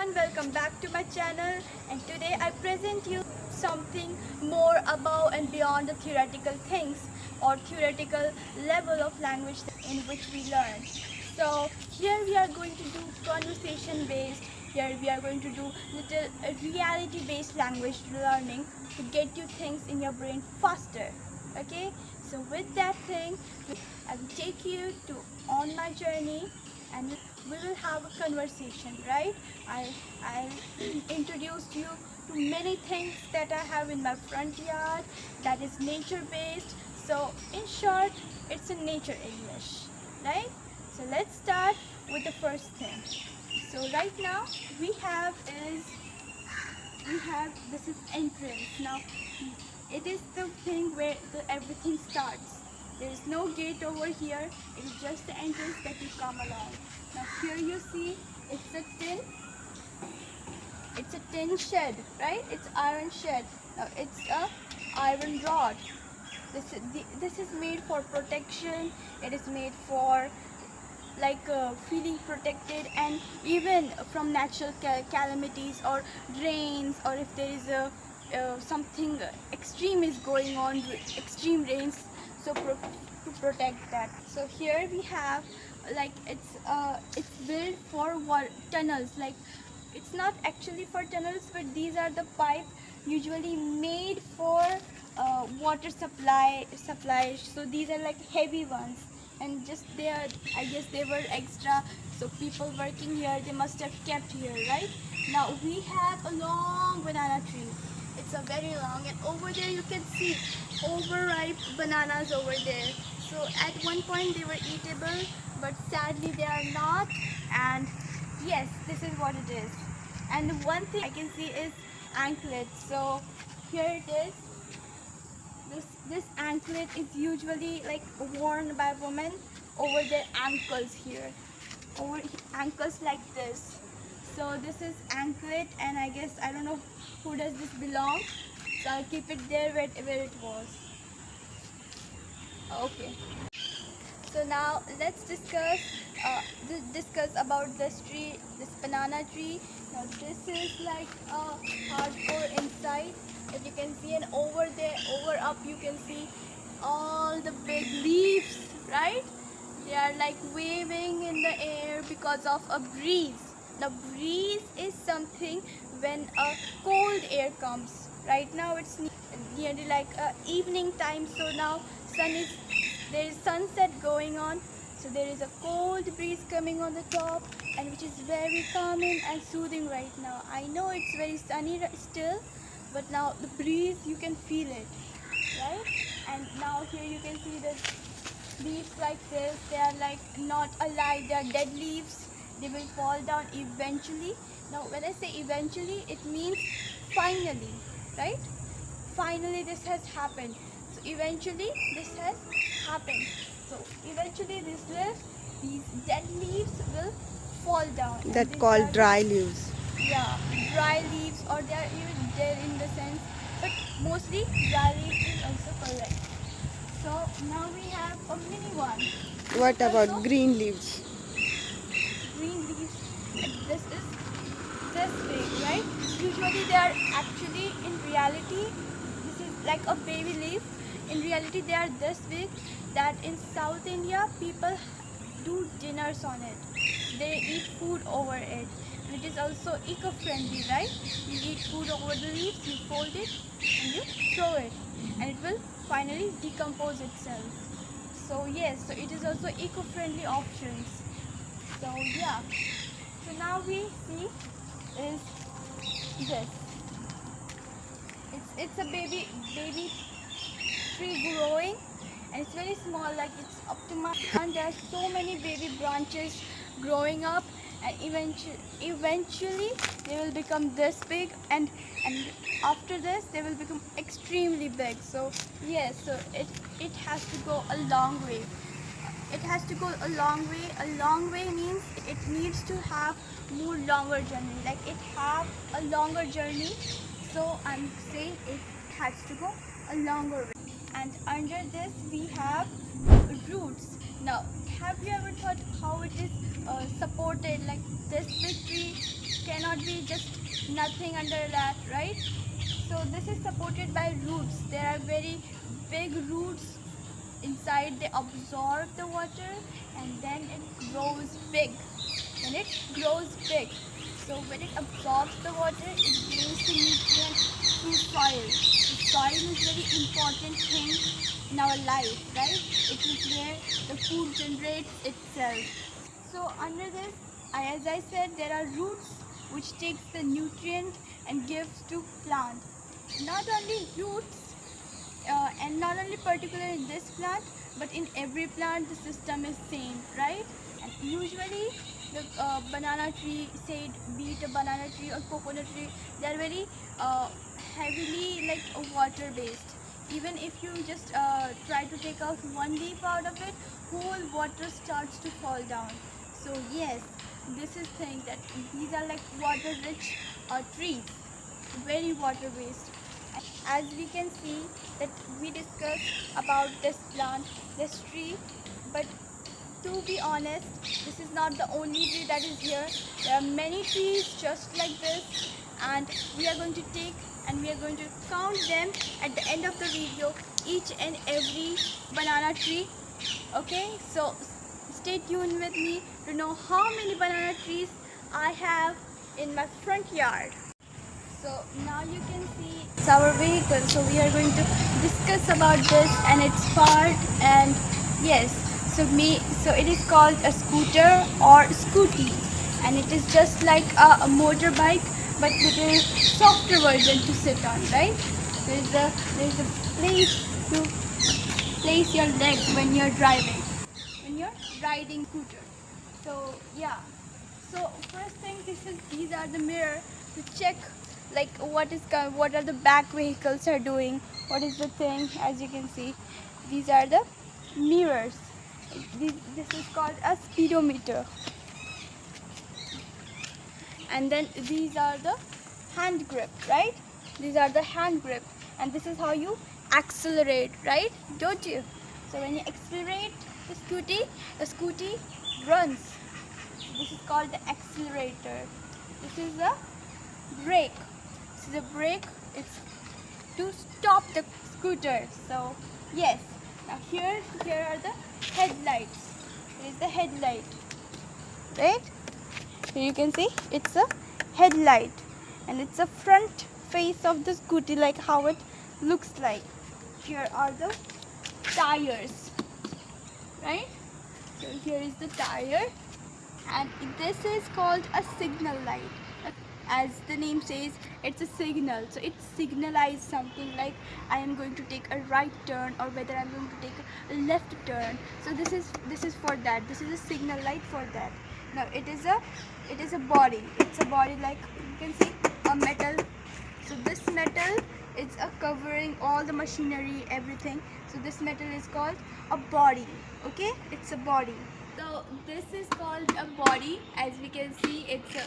everyone, welcome back to my channel, and today I present you something more above and beyond the theoretical things or theoretical level of language in which we learn. So here we are going to do conversation based, here we are going to do little reality based language learning to get you things in your brain faster. Okay, so with that thing I will take you to on my journey and we will have a conversation, right? I'll introduce you to many things that I have in my front yard that is nature based. So in short, it's a nature English, right? So let's start with the first thing. So right now we have this is entrance. Now it is the thing where everything starts. There is no gate over here. It is just the entrance that you come along. Now here you see it's a tin shed, right? It's iron shed. Now it's a iron rod. This is made for protection. It is made for feeling protected, and even from natural calamities or rains, or if there is a something extreme is going on, extreme rains, so to protect that. So here we have it's built for tunnels. Like it's not actually for tunnels, but these are the pipe usually made for water supply. So these are like heavy ones, and just they are, I guess they were extra, so people working here, they must have kept here, right? Now we have a long banana tree. It's a very long, and over there you can see overripe bananas over there. So at one point they were eatable, but sadly they are not. And yes, this is what it is. And one thing I can see is anklets. So here it is. This anklet is usually like worn by women over their ankles here, over ankles like this. So this is anklet, and I guess I don't know who does this belong. So I'll keep it there where it was. Okay. So now let's discuss about this tree, this banana tree. Now this is like a hardcore inside, as you can see, and over there, over up, you can see all the big leaves, right? They are like waving in the air because of a breeze. The breeze is something when a cold air comes. Right now it's nearly like evening time, so now there is sunset going on, so there is a cold breeze coming on the top, and which is very calming and soothing right now. I know it's very sunny still, but now the breeze, you can feel it, right? And now here you can see the leaves like this. They are like not alive, they are dead leaves. They will fall down eventually. Now when I say eventually, it means finally, right? Finally this has happened. So eventually this has happened. So eventually these dead leaves will fall down. That called dry leaves. Yeah, dry leaves, or they are even dead in the sense, but mostly dry leaves is also correct. So now we have a mini one. What about Also green leaves? green leaves. This is this big, right? Usually they are actually, in reality, this is like a baby leaf. In reality they are this big, that in South India people do dinners on it. They eat food over it. And it is also eco-friendly, right? You eat food over the leaves, you fold it and you throw it, and it will finally decompose itself. So yes, so it is also eco-friendly options. So yeah. So now we see is this. It's a baby tree growing, and it's very small, like it's up to my hand. There are so many baby branches growing up, and eventually they will become this big, and after this they will become extremely big. So yes, so it has to go a long way. It has to go a long way. A long way means it needs to have more longer journey, like it have a longer journey. So I'm saying it has to go a longer way. and under this we have roots. Now, have you ever thought how it is supported? Like this big tree cannot be just nothing under that, right? So this is supported by roots. There are very big roots inside. They absorb the water and then it grows big. When it grows big, so when it absorbs the water, it gains the nutrient through soil. The soil is very important thing in our life, right? It is where the food generates itself. So under this, as I said, there are roots which takes the nutrient and gives to plant. Not only roots, and not only particular in this plant, but in every plant the system is same, right? And usually the banana tree, say be it a banana tree or coconut tree, they are very heavily like water based. Even if you just try to take out one leaf out of it, whole water starts to fall down. So yes, this is thing that these are like water rich trees, very water based. As we can see that we discussed about this plant, this tree, but to be honest, this is not the only tree that is here. There are many trees just like this, and we are going to take and we are going to count them at the end of the video, each and every banana tree. Okay, so stay tuned with me to know how many banana trees I have in my front yard. So now you can see it's our vehicle. So we are going to discuss about this and its part. And yes, so it is called a scooter or scooty, and it is just like a motorbike, but with a softer version to sit on, right? There's a place to place your leg when you're driving, when you're riding scooter. So yeah. So first thing, these are the mirror to check like what are the back vehicles are doing, what is the thing. As you can see, these are the mirrors. This is called a speedometer. And then these are the hand grip, right? These are the hand grip, and this is how you accelerate, right? Don't you? So when you accelerate the scooty runs. This is called the accelerator. This is the brake. This is a brake. It's to stop the scooter. So yes. Now here are the headlights. Here is the headlight. Right? Here you can see it's a headlight, and it's a front face of the scooty, like how it looks like. Here are the tires. Right? So here is the tire. And this is called a signal light. As the name says, it's a signal. So it signalizes something like I am going to take a right turn, or whether I'm going to take a left turn. So this is for that. This is a signal light for that. Now it is a body. It's a body, like you can see, a metal. So this metal is covering all the machinery, everything. So this metal is called a body. Okay, it's a body. So this is called a body. As we can see, it's a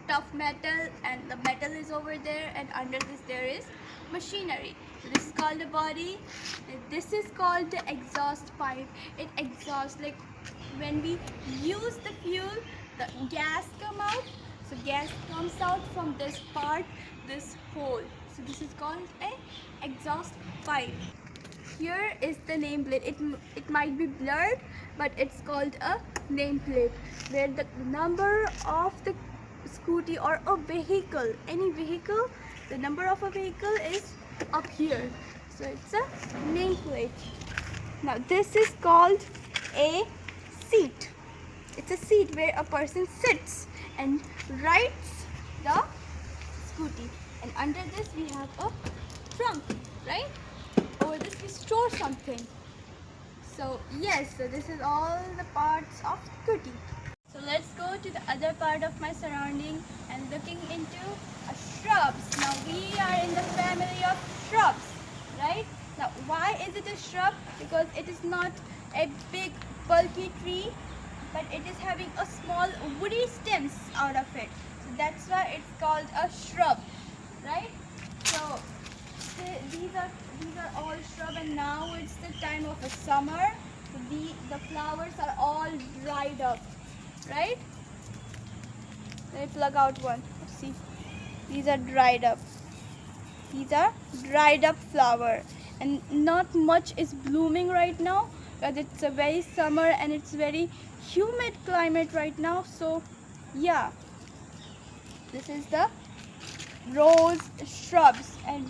tough metal, and the metal is over there, and under this there is machinery. So this is called a body. This is called the exhaust pipe. It exhausts, like when we use the fuel, the gas come out. So gas comes out from this part, this hole. So this is called a exhaust pipe. Here is the nameplate. It might be blurred, but it's called a nameplate, where the number of the scooty or a vehicle, any vehicle, the number of a vehicle is up here. So it's a nameplate. Now this is called a seat. It's a seat where a person sits and rides the scooty. And under this we have a trunk, right? Over this we store something. So yes, so this is all the parts of scooty. So let's go to the other part of my surrounding and looking into shrubs. Now we are in the family of shrubs, right? Now why is it a shrub? Because it is not a big bulky tree, but it is having a small woody stems out of it. So that's why it's called a shrub, right? So these are these are all shrub, and now it's the time of a summer. So the flowers are all dried up, right? Let me plug out one. See, these are dried up. These are dried up flower, and not much is blooming right now because it's a very summer and it's very humid climate right now. So yeah, this is the rose shrubs, and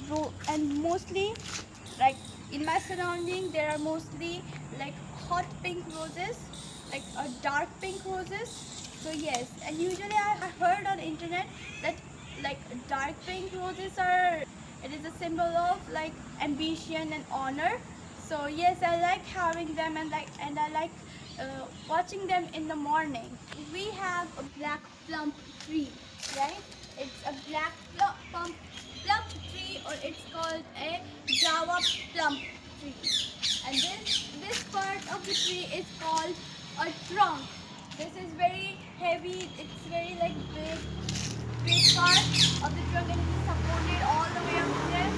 mostly like in my surrounding there are mostly like hot pink roses, like dark pink roses. So yes, and usually I heard on the internet that like dark pink roses are, it is a symbol of like ambition and honor. So yes, I like having them, and I like watching them in the morning. We have a black plum tree, right? It's a black plum tree, or it's called a Java plum tree. And this part of the tree is called a trunk. This is very heavy. It's very like big part of the trunk, and it is supported all the way up there.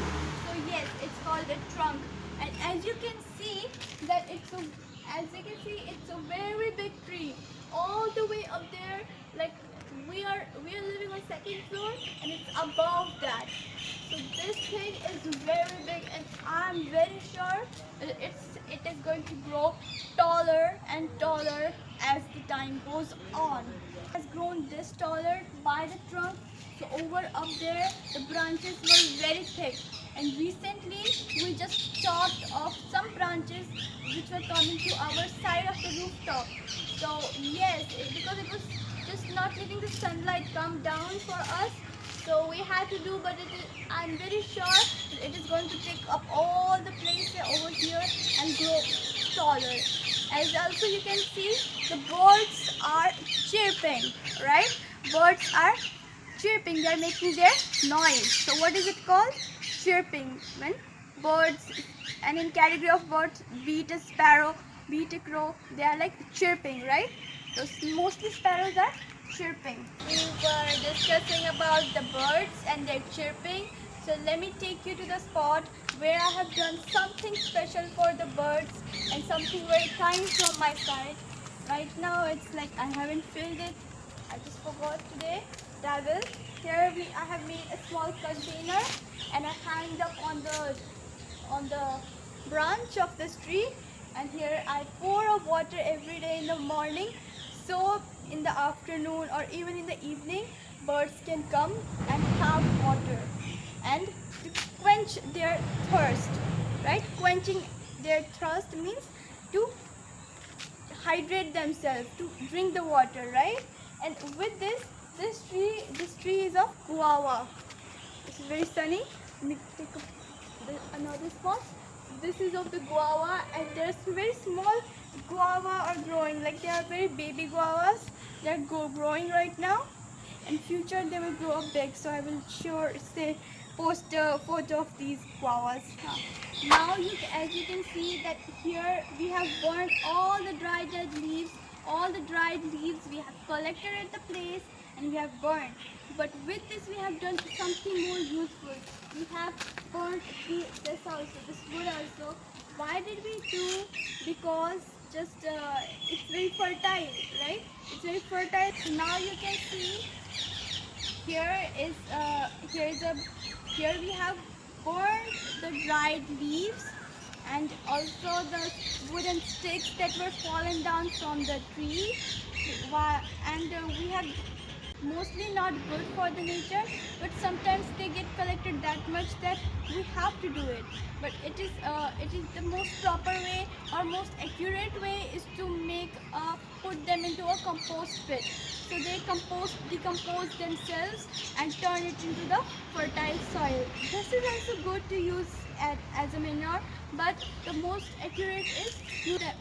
So yes, it's called a trunk. And as you can see that it's a very big tree all the way up there. Like we are living on second floor, and it's above that. So this thing is very big, and I'm very sure it is going to grow taller and taller as the time goes on. It has grown this taller by the trunk. So over up there, the branches were very thick, and recently we just chopped off some branches which were coming to our side of the rooftop. So yes, because it was just not letting the sunlight come down for us, so we had to do. But I'm very sure it is going to take up all the place over here and grow taller. As also you can see, the birds are chirping, right? Birds are chirping. They are making their noise. So what is it called? Chirping. When birds, and in category of birds, be it a sparrow, be it a crow, they are like chirping, right? So mostly sparrows are chirping. We were discussing about the birds and their chirping. So let me take you to the spot where I have done something special for the birds, and something very kind from my side. Right now it's like I haven't filled it. I just forgot today. I will. Here I have made a small container, and I hanged up on the branch of this tree, and here I pour of water every day in the morning, so in the afternoon or even in the evening birds can come and have water, and to quench their thirst, right? Quenching their thirst means to hydrate themselves, to drink the water, right? And with this tree is of guava. It's very sunny. Let me take another spot. This is of the guava, and there's very small guava are growing. Like they are very baby guavas. They are growing right now. In future they will grow up big. So I will sure say post a photo of these guavas. Now as you can see that here we have burned all the dried leaves. All the dried leaves we have collected at the place, and we have burned. But with this we have done something more useful. We have burnt this also, this wood also. Why did we do? Because just it's very fertile, right? It's very fertile. So now you can see here we have burned the dried leaves, and also the wooden sticks that were fallen down from the tree. And we have mostly not good for the nature, but sometimes they get collected that much that we have to do it. But it is the most proper way or most accurate way is to put them into a compost pit, so they decompose themselves and turn it into the fertile soil. This is also good to use as a manure, but the most accurate is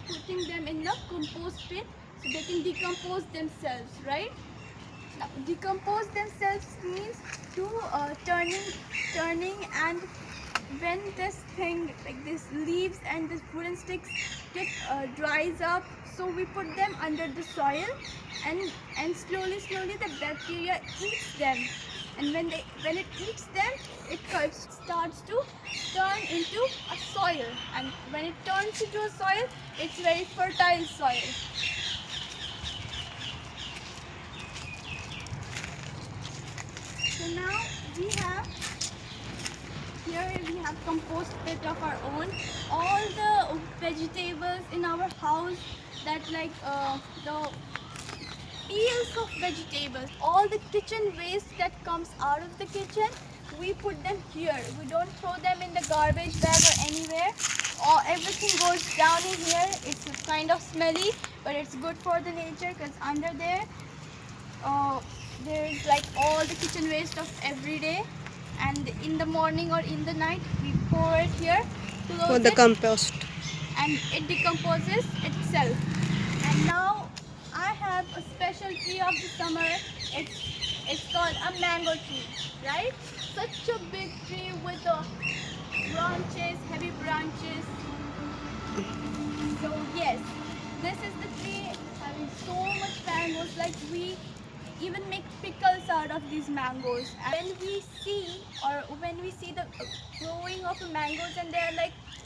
putting them in the compost pit so they can decompose themselves, right? Now, decompose themselves means to turning, and when this thing like this leaves and this wooden sticks get dries up, so we put them under the soil, and slowly the bacteria eats them, and when it eats them, it starts to turn into a soil, and when it turns into a soil, it's very fertile soil. So now we have here we have compost pit of our own. All the vegetables in our house, that like the peels of vegetables, all the kitchen waste that comes out of the kitchen, we put them here. We don't throw them in the garbage bag or anywhere. Or everything goes down in here. It's kind of smelly, but it's good for the nature, because under there there's like all the kitchen waste of every day, and in the morning or in the night we pour it here, close For the it, compost. and it decomposes itself. And now I have a special tree of the summer. It's called a mango tree, right? Such a big tree with branches, heavy branches. So yes, this is the tree having so much mangoes. Like we even make pickles out of these mangoes. And when we see the growing of the mangoes, and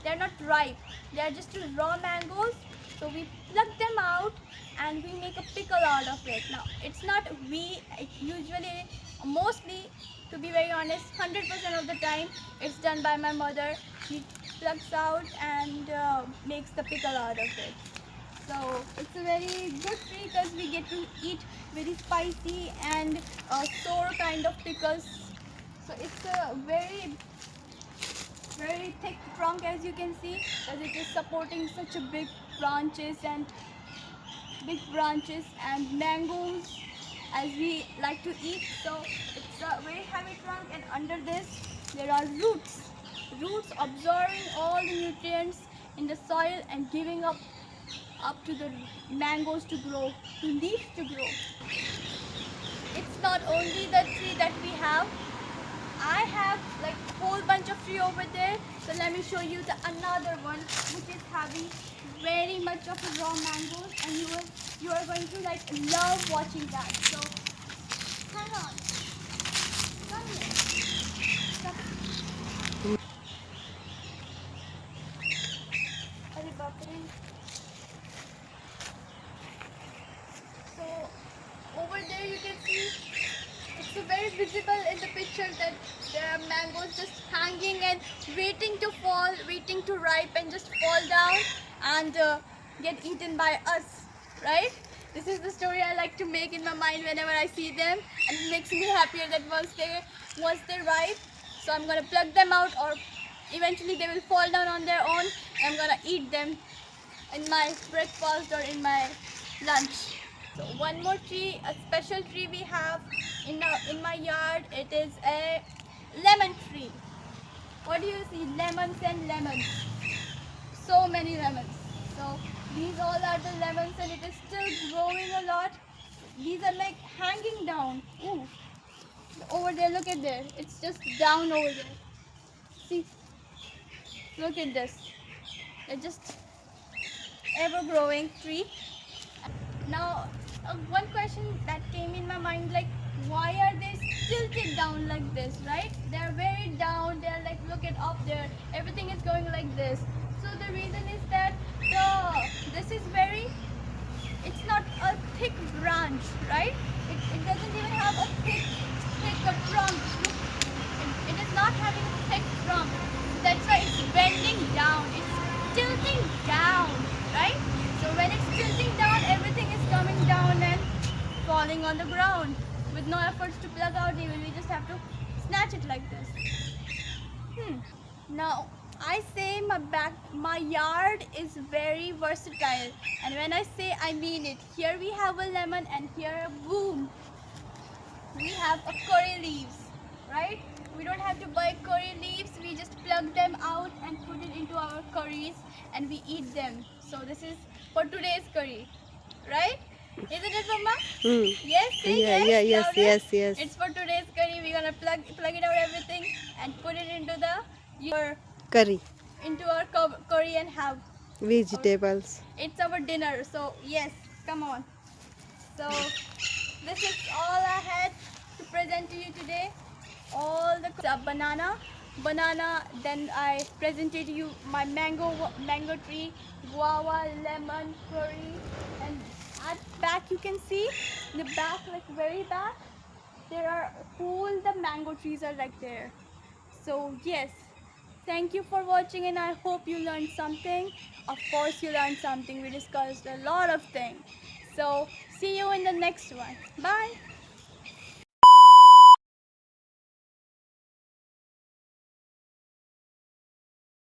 they're not ripe, they're just raw mangoes. So we pluck them out and we make a pickle out of it. Now it's not usually, mostly, to be very honest, 100% of the time it's done by my mother. She plucks out and makes the pickle out of it. So it's a very good tree because we get to eat very spicy and sour kind of pickles. So it's a very thick trunk, as you can see, because it is supporting such a big branches and mangoes as we like to eat. So it's a very heavy trunk, and under this there are roots absorbing all the nutrients in the soil and giving up to the mangoes to grow, to leaves to grow. It's not only the tree that we have. I have like a whole bunch of tree over there. So let me show you the another one which is having very much of raw mangoes, and you are going to like love watching that. So hang on. Come here. Come. Arey baap re. So over there you can see it's very visible in the picture that there are mangoes just hanging and waiting to fall, waiting to ripe and just fall down and get eaten by us, right? This is the story I like to make in my mind whenever I see them, and it makes me happier that once they ripe, so I'm gonna pluck them out, or eventually they will fall down on their own, and I'm gonna eat them in my breakfast or in my lunch. So one more tree, a special tree we have in my yard. It is a lemon tree. What do you see? Lemons and lemons. So many lemons. So these all are the lemons, and it is still growing a lot. These are like hanging down. Ooh. Over there, look at there. It's just down over there. See? Look at this. They're just ever growing tree. Now one question that came in my mind, like, why are they tilted down like this, right? They're very down, they're like, look at up there, everything is going like this. So the reason is that this is it's not a thick branch, right? It doesn't even have a thick trunk. It is not having a thick trunk. That's why it's bending down, it's tilting down, right? So when it's tilting down, everything is coming down and falling on the ground with no efforts to plug out even. We just have to snatch it like this. Now I say my yard is very versatile, and when I say I mean it. Here we have a lemon, and here, boom, we have a curry leaves, right? We don't have to buy curry leaves, we just plug them out and put it into our curries and we eat them. So this is for today's curry, right? Isn't it, Mama? Yes, say yes, louder. Yes. It's for today's curry. We're gonna plug it out everything and put it into Curry. our curry and have Vegetables. it's our dinner. So yes, come on. So this is all I had to present to you today all the banana. Then I presented you my mango tree, guava, lemon, curry, and at back you can see in the back, like very back, there are all the mango trees are like there. So yes, thank you for watching, and I hope you learned something. Of course you learned something. We discussed a lot of things. So see you in the next one. Bye.